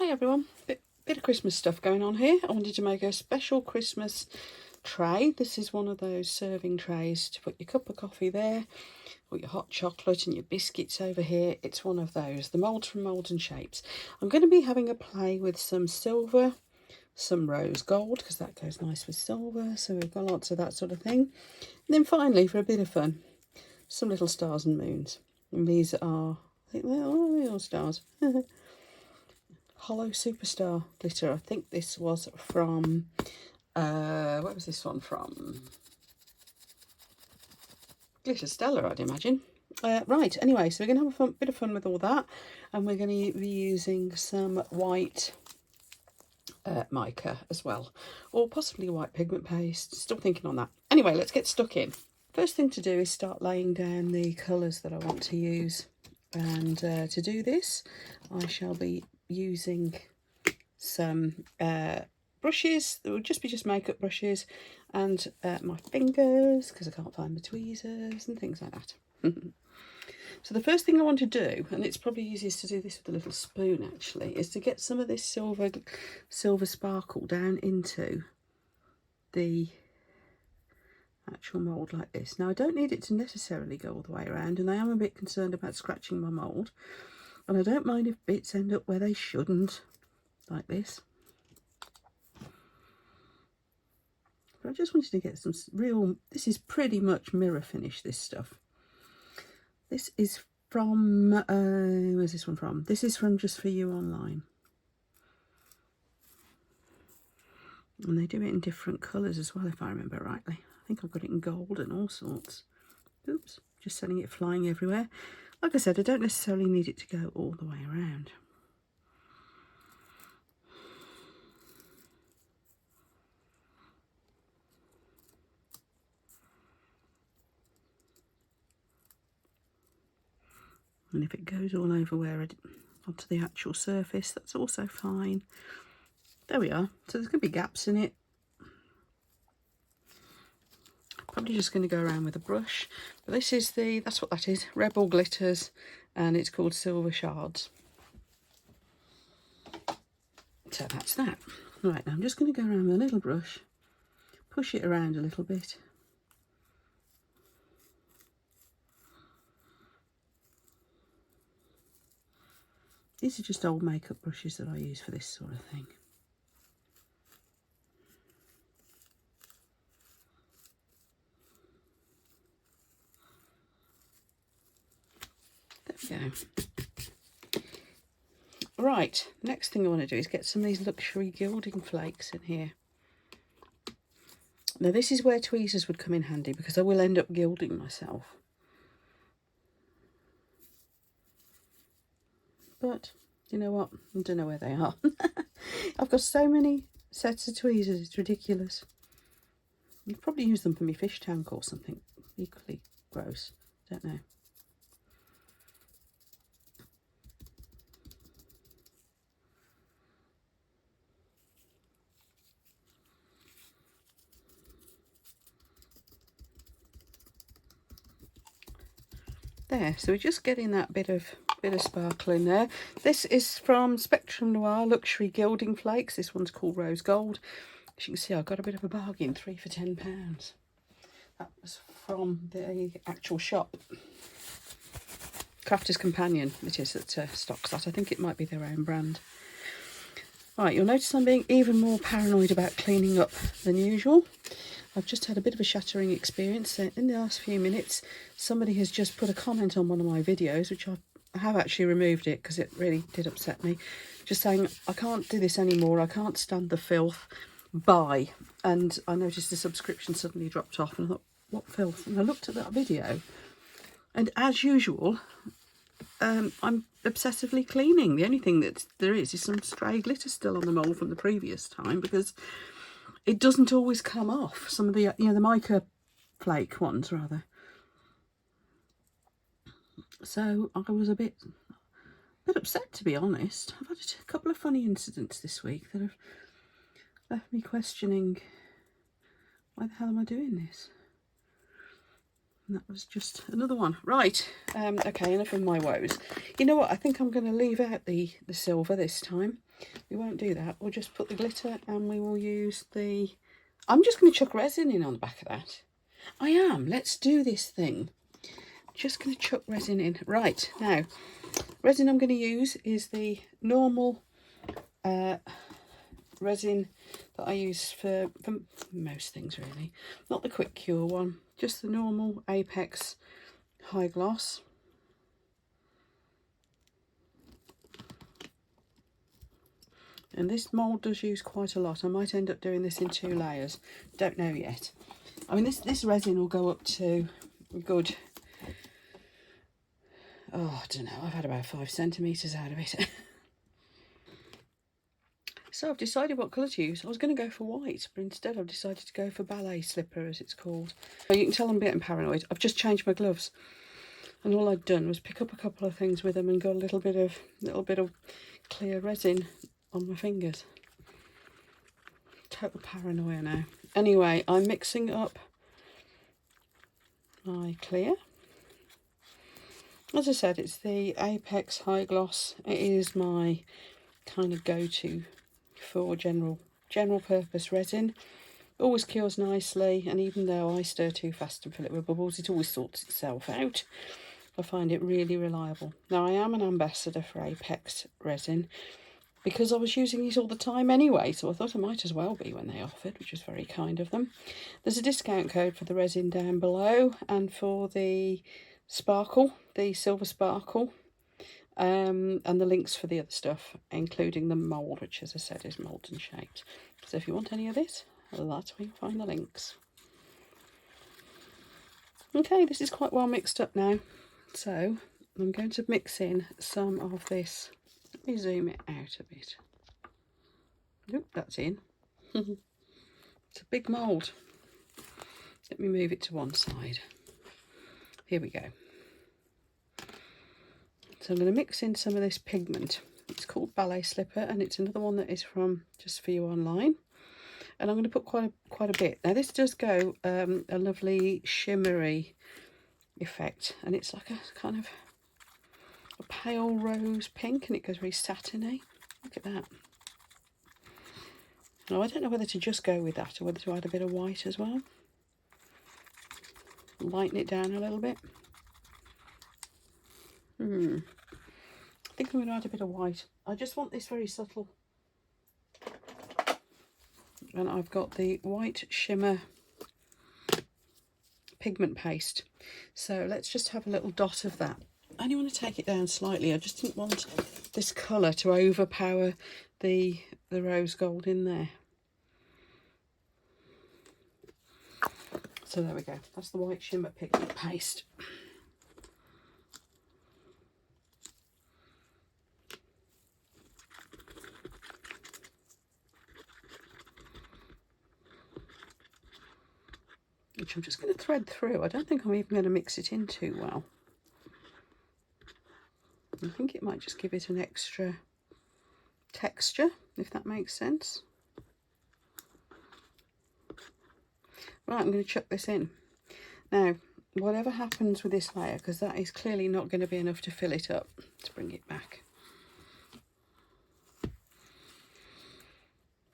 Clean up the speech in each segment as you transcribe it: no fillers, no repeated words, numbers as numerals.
Hi everyone, bit of Christmas stuff going on here. I wanted to make a special Christmas tray. This is one of those serving trays to put your cup of coffee there, or your hot chocolate and your biscuits over here. It's one of those, the moulds from Molds and Shapes. I'm going to be having a play with some silver, some rose gold, because that goes nice with silver, so we've got lots of that sort of thing. And then finally, for a bit of fun, some little stars and moons. And these are, I think they're all stars. Hollow Superstar glitter. I think this was from, where was this one from? Glitter Stella, I'd imagine. Right, anyway, so we're going to have a bit of fun with all that, and we're going to be using some white mica as well, or possibly white pigment paste. Still thinking on that. Anyway, let's get stuck in. First thing to do is start laying down the colours that I want to use, and to do this I shall be using some brushes that will just be makeup brushes, and my fingers, because I can't find my tweezers and things like that. So the first thing I want to do, and it's probably easiest to do this with a little spoon actually, is to get some of this silver sparkle down into the actual mould like this. Now I don't need it to necessarily go all the way around, and I am a bit concerned about scratching my mould, and I don't mind if bits end up where they shouldn't, like this. But I just wanted to get some real, this is pretty much mirror finish, this stuff. This is from, where's this one from? This is from Just For You Online. And they do it in different colours as well, if I remember rightly. I think I've got it in gold and all sorts. Oops, just sending it flying everywhere. Like I said, I don't necessarily need it to go all the way around. And if it goes all over onto the actual surface, that's also fine. There we are. So there's going to be gaps in it. Probably just going to go around with a brush. But this is that's what that is, Rebel Glitters, and it's called Silver Shards. So that's that. Right, now I'm just going to go around with a little brush, push it around a little bit. These are just old makeup brushes that I use for this sort of thing. There we go. Right, next thing I want to do is get some of these luxury gilding flakes in here. Now this is where tweezers would come in handy, because I will end up gilding myself. But you know what? I don't know where they are. I've got so many sets of tweezers, it's ridiculous. You'd probably use them for my fish tank or something equally gross. Don't know. There, so we're just getting that bit of sparkle in there. This is from Spectrum Noir Luxury Gilding Flakes. This one's called Rose Gold. As you can see, I got a bit of a bargain, 3 for £10. That was from the actual shop. Crafter's Companion, it is, that stocks that. I think it might be their own brand. Right, you'll notice I'm being even more paranoid about cleaning up than usual. I've just had a bit of a shattering experience. In the last few minutes, somebody has just put a comment on one of my videos, which I have actually removed it because it really did upset me. Just saying, I can't do this anymore. I can't stand the filth. Bye. And I noticed the subscription suddenly dropped off, and I thought, what filth? And I looked at that video, and as usual, I'm obsessively cleaning. The only thing that there is some stray glitter still on the mould from the previous time, because it doesn't always come off. Some of the, the mica flake ones, rather. So I was a bit upset, to be honest. I've had a couple of funny incidents this week that have left me questioning, why the hell am I doing this? And that was just another one. Right, okay, enough of my woes. You know what, I think I'm going to leave out the silver this time. we won't do that. We'll just put the glitter and we will use the... I'm just going to chuck resin in on the back of that. I am. Let's do this thing. Just going to chuck resin in. Right, now, resin I'm going to use is the normal resin that I use for most things, really. Not the quick cure one, just the normal Apex high gloss. And this mould does use quite a lot. I might end up doing this in 2 layers. Don't know yet. I mean, this resin will go up to a good... oh, I don't know. I've had about 5 centimetres out of it. So I've decided what colour to use. I was going to go for white, but instead I've decided to go for ballet slipper, as it's called. You can tell I'm getting paranoid. I've just changed my gloves. And all I'd done was pick up a couple of things with them and got a little bit of clear resin on my fingers. Total paranoia now. Anyway, I'm mixing up my clear. As I said, it's the Apex High Gloss. It is my kind of go-to for general purpose resin. Always cures nicely, and even though I stir too fast and fill it with bubbles, it always sorts itself out. I find it really reliable. Now, I am an ambassador for Apex resin because I was using these all the time anyway, so I thought I might as well be when they offered, which was very kind of them. There's a discount code for the resin down below, and for the sparkle, the silver sparkle, and the links for the other stuff, including the mould, which, as I said, is molten shaped. So if you want any of this, that's where you find the links. Okay, this is quite well mixed up now, so I'm going to mix in some of this. Let me zoom it out a bit. Oop, that's in. It's a big mould. Let me move it to one side. Here we go. So I'm going to mix in some of this pigment. It's called Ballet Slipper, and it's another one that is from Just For You Online. And I'm going to put quite a bit. Now, this does go a lovely shimmery effect, and it's like a kind of a pale rose pink, and it goes very satiny. Look at that. Now, I don't know whether to just go with that or whether to add a bit of white as well. Lighten it down a little bit. I think I'm going to add a bit of white. I just want this very subtle. And I've got the white shimmer pigment paste. So let's just have a little dot of that. I only want to take it down slightly. I just didn't want this colour to overpower the rose gold in there. So there we go. That's the white shimmer pigment paste. Which I'm just going to thread through. I don't think I'm even going to mix it in too well. I think it might just give it an extra texture, if that makes sense. Right, I'm going to chuck this in. Now, whatever happens with this layer, because that is clearly not going to be enough to fill it up, to bring it back,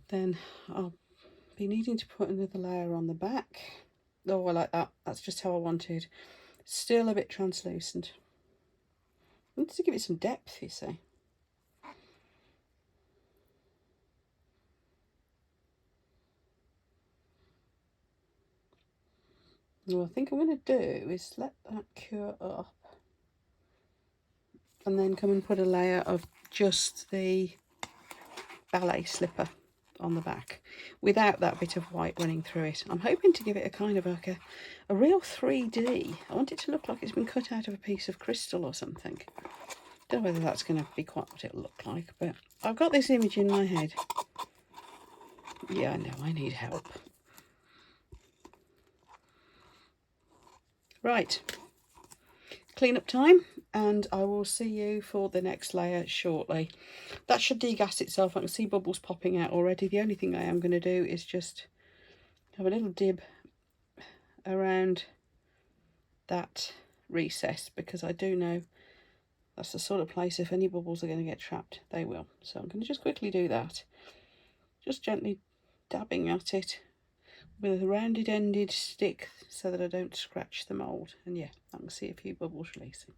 then I'll be needing to put another layer on the back. Oh, I like that. That's just how I wanted. Still a bit translucent. I wanted to give it some depth, you see. What I think I'm going to do is let that cure up and then come and put a layer of just the ballet slipper on the back without that bit of white running through it. I'm hoping to give it a kind of like a real 3D. I want it to look like it's been cut out of a piece of crystal or something. Don't know whether that's going to be quite what it'll look like, but I've got this image in my head. Yeah, I know, I need help. Right, clean up time, and I will see you for the next layer shortly. That should degas itself. I can see bubbles popping out already. The only thing I am going to do is just have a little dib around that recess, because I do know That's the sort of place, if any bubbles are going to get trapped, they will. So I'm going to just quickly do that. Just gently dabbing at it with a rounded ended stick so that I don't scratch the mould. And yeah, I can see a few bubbles releasing.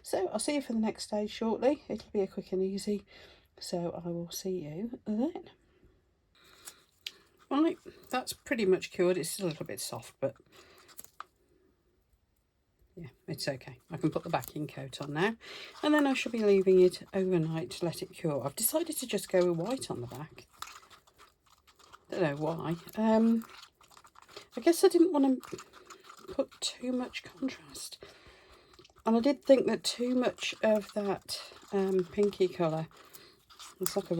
So I'll see you for the next stage shortly. It'll be a quick and easy. So I will see you then. Right, that's pretty much cured. It's still a little bit soft, but yeah, it's okay. I can put the backing coat on now, and then I shall be leaving it overnight to let it cure. I've decided to just go with white on the back. Don't know why. I guess I didn't want to put too much contrast, and I did think that too much of that pinky colour, it's like a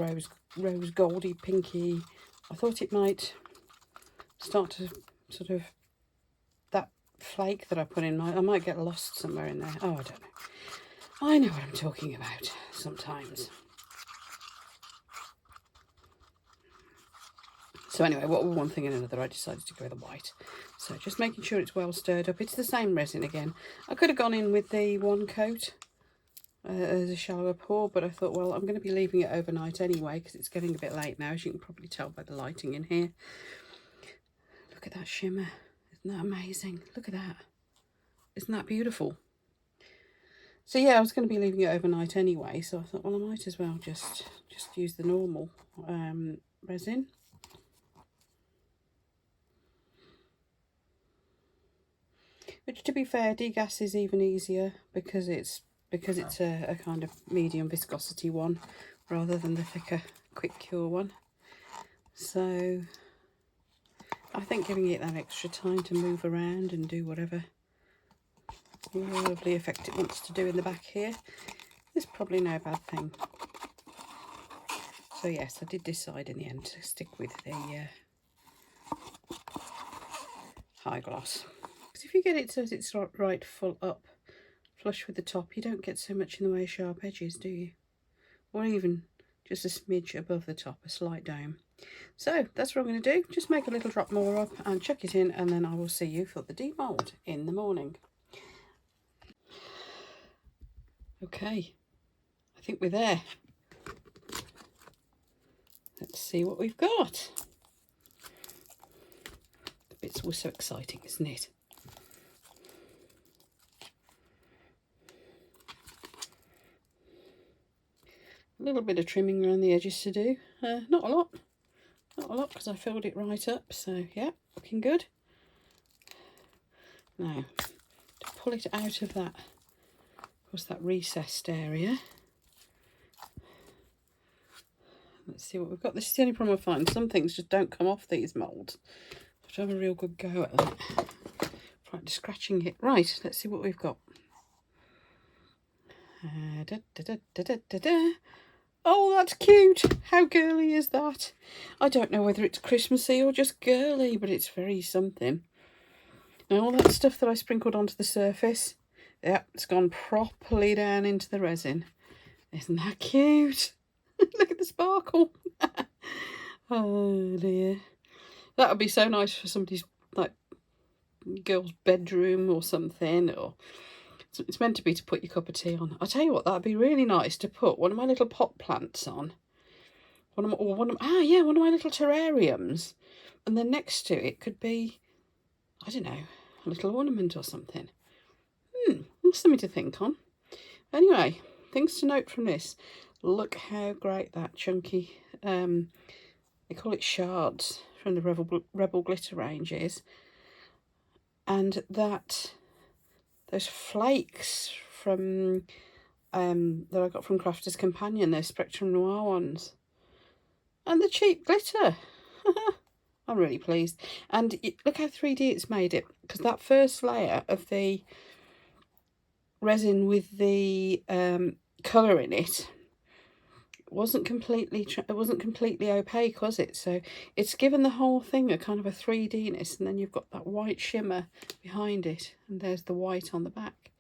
rose goldy pinky, I thought it might start to sort of, that flake that I put in, I might get lost somewhere in there. Oh, I don't know. I know what I'm talking about sometimes. So anyway, one thing and another, I decided to go with the white. So just making sure it's well stirred up. It's the same resin again. I could have gone in with the one coat as a shallower pour, but I thought, well, I'm going to be leaving it overnight anyway because it's getting a bit late now, as you can probably tell by the lighting in here. Look at that shimmer. Isn't that amazing? Look at that. Isn't that beautiful? So yeah, I was going to be leaving it overnight anyway, so I thought, well, I might as well just use the normal resin. Which, to be fair, degas is even easier because it's a kind of medium viscosity one rather than the thicker quick cure one. So I think giving it that extra time to move around and do whatever lovely effect it wants to do in the back here is probably no bad thing. So yes, I did decide in the end to stick with the high gloss. Because if you get it so that it's right full up, flush with the top, you don't get so much in the way of sharp edges, do you? Or even just a smidge above the top, a slight dome. So that's what I'm going to do. Just make a little drop more up and chuck it in, and then I will see you for the demould in the morning. Okay, I think we're there. Let's see what we've got. The bit's always so exciting, isn't it? A little bit of trimming around the edges to do. Not a lot because I filled it right up. So yeah, looking good. Now to pull it out of that, was that recessed area. Let's see what we've got. This is the only problem I find. Some things just don't come off these moulds. I have to have a real good go at that. Right, scratching it. Right, let's see what we've got. Oh, that's cute. How girly is that? I don't know whether it's Christmassy or just girly, but it's very something. Now, all that stuff that I sprinkled onto the surface, yeah, it's gone properly down into the resin. Isn't that cute? Look at the sparkle. Oh dear. That would be so nice for somebody's, like, girl's bedroom or something, or it's meant to be to put your cup of tea on. I'll tell you what, that'd be really nice to put one of my little pot plants on. One of my little terrariums. And then next to it could be, I don't know, a little ornament or something. That's something to think on. Anyway, things to note from this. Look how great that chunky, they call it shards from the Rebel Glitter range is. And those flakes from that I got from Crafter's Companion, those Spectrum Noir ones, and the cheap glitter. I'm really pleased. And look how 3D it's made it, because that first layer of the resin with the colour in it wasn't completely opaque, was it? So it's given the whole thing a kind of a 3D-ness, and then you've got that white shimmer behind it, and there's the white on the back.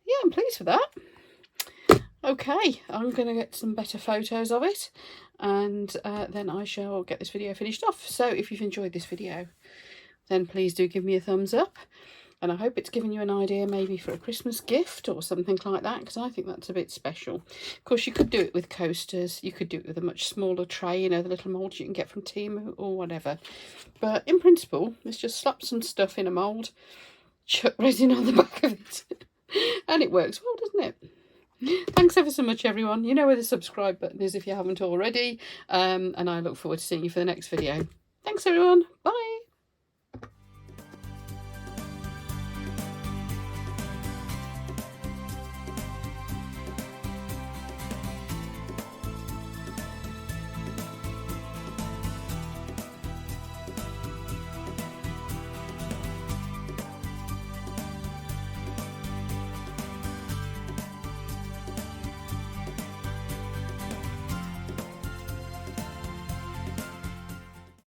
Yeah, I'm pleased with that. Okay, I'm going to get some better photos of it, and then I shall get this video finished off. So if you've enjoyed this video, then please do give me a thumbs up. And I hope it's given you an idea maybe for a Christmas gift or something like that, because I think that's a bit special. Of course, you could do it with coasters. You could do it with a much smaller tray, you know, the little moulds you can get from Temu or whatever. But in principle, let's just slap some stuff in a mould, chuck resin on the back of it, and it works well, doesn't it? Thanks ever so much, everyone. You know where the subscribe button is if you haven't already. And I look forward to seeing you for the next video. Thanks, everyone. Bye.